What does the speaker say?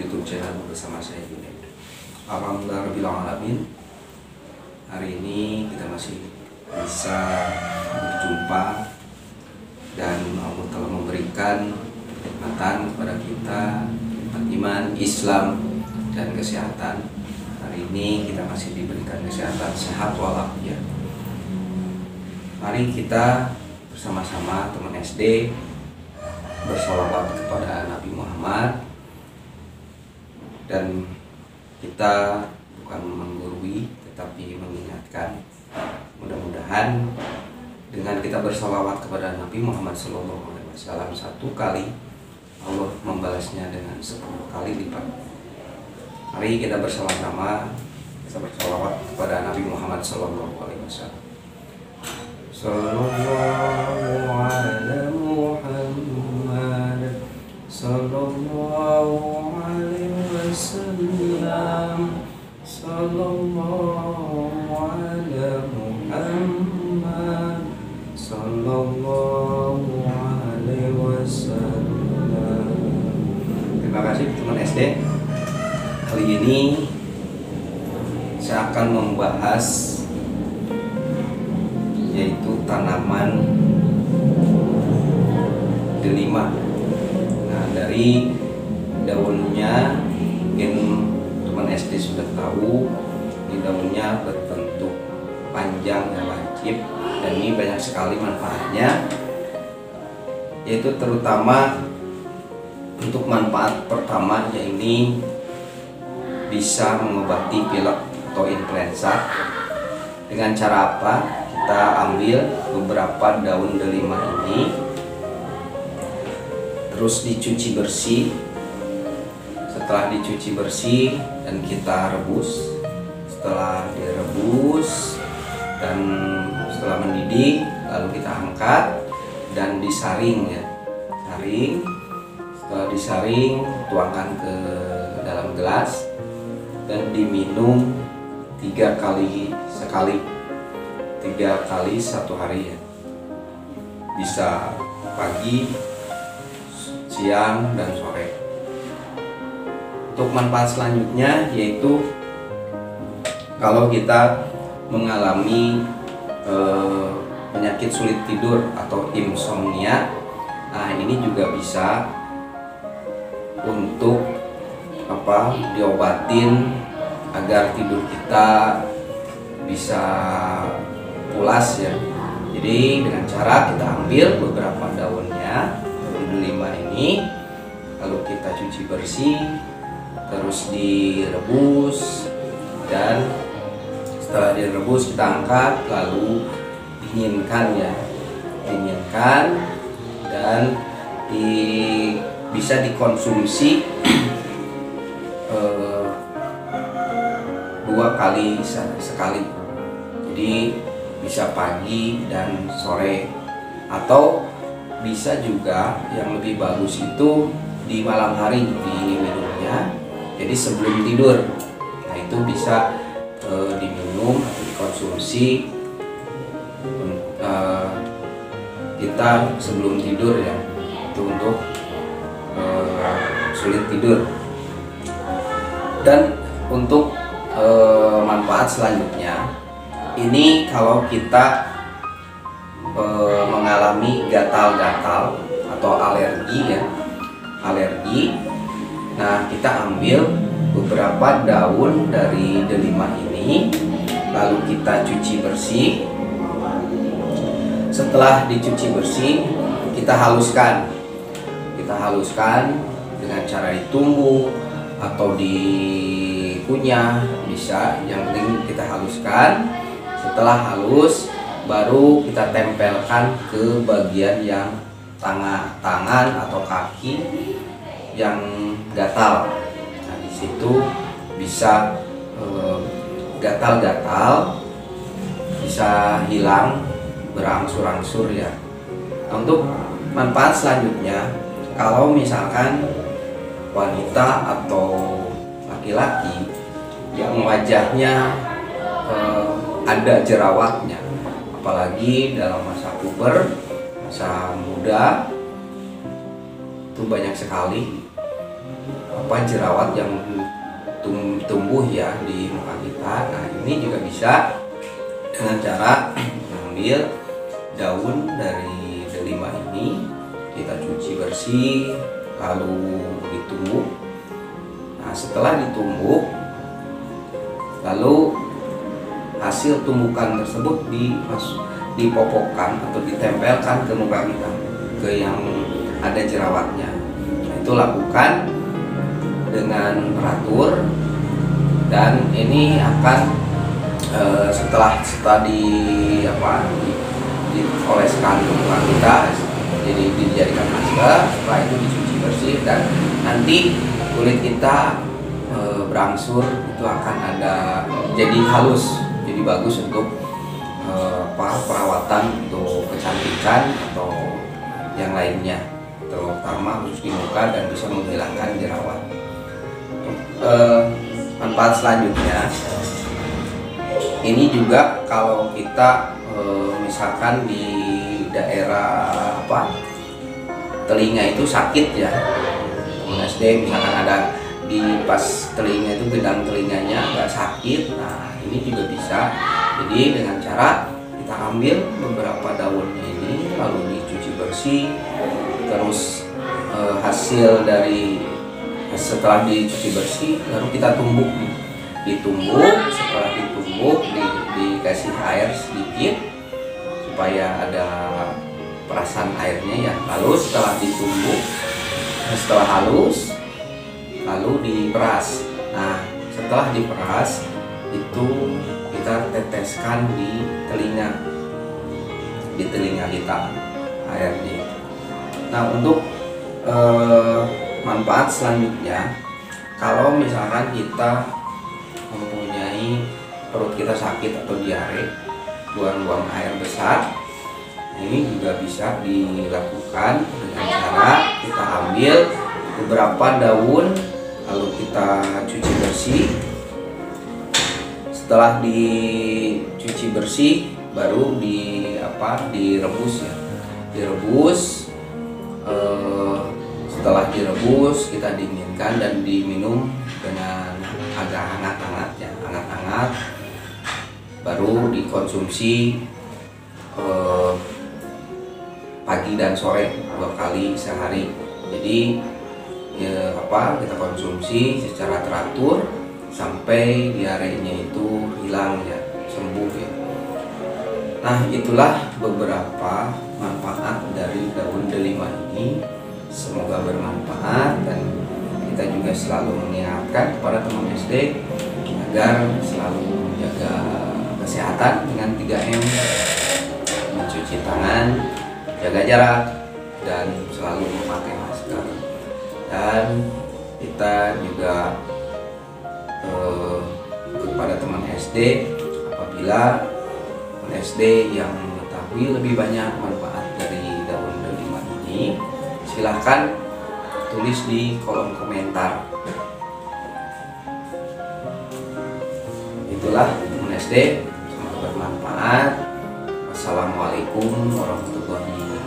YouTube channel bersama saya Junaid. Alhamdulillahirabbil alamin. Hari ini kita masih bisa berjumpa dan Allah telah memberikan kenikmatan kepada kita, iman, Islam, dan kesehatan. Hari ini kita masih diberikan kesehatan, sehat walafiat. Mari kita bersama-sama teman SD bersolawat kepada Nabi Muhammad, dan kita bukan menggurui tetapi mengingatkan. Mudah-mudahan dengan kita bersolawat kepada Nabi Muhammad SAW satu kali, Allah membalasnya dengan 10 kali lipat. Mari kita bersama-sama kita bersolawat kepada Nabi Muhammad SAW. Sallallahu ala Muhammad sallallahu alaihi wasallam. Sallallahu ala Muhammad sallallahu alaihi wasallam. Terima kasih teman SD. Kali ini saya akan membahas yaitu tanaman delima. Nah, dari daunnya mungkin teman SD sudah tahu, ini daunnya berbentuk panjang dan lancip, dan ini banyak sekali manfaatnya, yaitu terutama untuk manfaat pertama, yaitu bisa mengobati pilek atau influenza. Dengan cara apa? Kita ambil beberapa daun delima ini, terus dicuci bersih. Setelah dicuci bersih dan kita rebus. Setelah direbus dan setelah mendidih, lalu kita angkat dan disaring ya. Saring. Setelah disaring, tuangkan ke dalam gelas dan diminum 3 kali sekali. 3 kali satu hari ya. Bisa pagi, siang, dan sore. Untuk manfaat selanjutnya yaitu kalau kita mengalami penyakit sulit tidur atau insomnia, nah ini juga bisa untuk diobatin agar tidur kita bisa pulas ya. Jadi dengan cara kita ambil beberapa daunnya, daun delima ini, lalu kita cuci bersih, terus direbus, dan setelah direbus kita angkat, lalu dinginkan ya, dinginkan dan bisa dikonsumsi 2 kali sekali. Jadi bisa pagi dan sore, atau bisa juga yang lebih bagus itu di malam hari diminumnya, jadi sebelum tidur. Nah itu bisa diminum atau dikonsumsi kita sebelum tidur ya, itu untuk sulit tidur. Dan untuk manfaat selanjutnya, ini kalau kita mengalami gatal-gatal atau alergi ya, alergi. Nah, kita ambil beberapa daun dari delima ini, lalu kita cuci bersih. Setelah dicuci bersih, kita haluskan. Kita haluskan dengan cara ditumbuk atau dikunyah, bisa, yang penting kita haluskan. Setelah halus, baru kita tempelkan ke bagian yang tangan atau kaki yang gatal. Nah, di situ bisa gatal-gatal bisa hilang, berangsur-angsur ya. Nah, untuk manfaat selanjutnya, kalau misalkan wanita atau laki-laki yang wajahnya ada jerawatnya, apalagi dalam masa puber, masa muda, itu banyak sekali jerawat yang tumbuh ya di muka kita. Nah, ini juga bisa dengan cara mengambil daun dari delima ini, kita cuci bersih lalu ditumbuk. Nah, setelah ditumbuk, lalu hasil tumbukan tersebut dipopokkan atau ditempelkan ke muka kita, ke yang ada jerawatnya. Nah, itu lakukan dengan teratur, dan ini akan setelah dioleskan ke muka kita, jadi dijadikan masker. Setelah itu dicuci bersih dan nanti kulit kita berangsur, itu akan ada jadi halus, jadi bagus untuk perawatan untuk kecantikan atau yang lainnya, terutama khusus di muka, dan bisa menghilangkan jerawat. Manfaat selanjutnya, ini juga kalau kita misalkan di daerah telinga itu sakit ya, SD misalkan ada di pas telinga itu, gedang telinganya nggak sakit. Nah, ini juga bisa. Jadi dengan cara kita ambil beberapa daunnya ini lalu dicuci bersih, terus setelah dicuci bersih lalu kita tumbuk. Setelah ditumbuk dikasih air sedikit supaya ada perasan airnya ya. Lalu setelah ditumbuk, setelah halus, lalu diperas. Nah, setelah diperas itu kita teteskan di telinga kita airnya. Nah, untuk manfaat selanjutnya, kalau misalkan kita mempunyai perut kita sakit atau diare, buang air besar, ini juga bisa dilakukan dengan cara kita ambil beberapa daun lalu kita cuci bersih. Setelah dicuci bersih baru direbus ya. Setelah direbus kita dinginkan dan diminum dengan agak hangat, baru dikonsumsi pagi dan sore 2 kali sehari. Jadi kita konsumsi secara teratur sampai diarenya itu hilang ya, sembuh ya. Nah, itulah beberapa manfaat dari daun delima ini. Semoga bermanfaat, dan kita juga selalu mengingatkan kepada teman SD agar selalu menjaga kesehatan dengan 3M, mencuci tangan, jaga jarak, dan selalu memakai masker. Dan kita juga kepada teman SD, apabila teman SD yang mengetahui lebih banyak manfaat dari daun delima ini, silahkan tulis di kolom komentar. Itulah teman SD, semoga bermanfaat. Wassalamualaikum warahmatullahi wabarakatuh.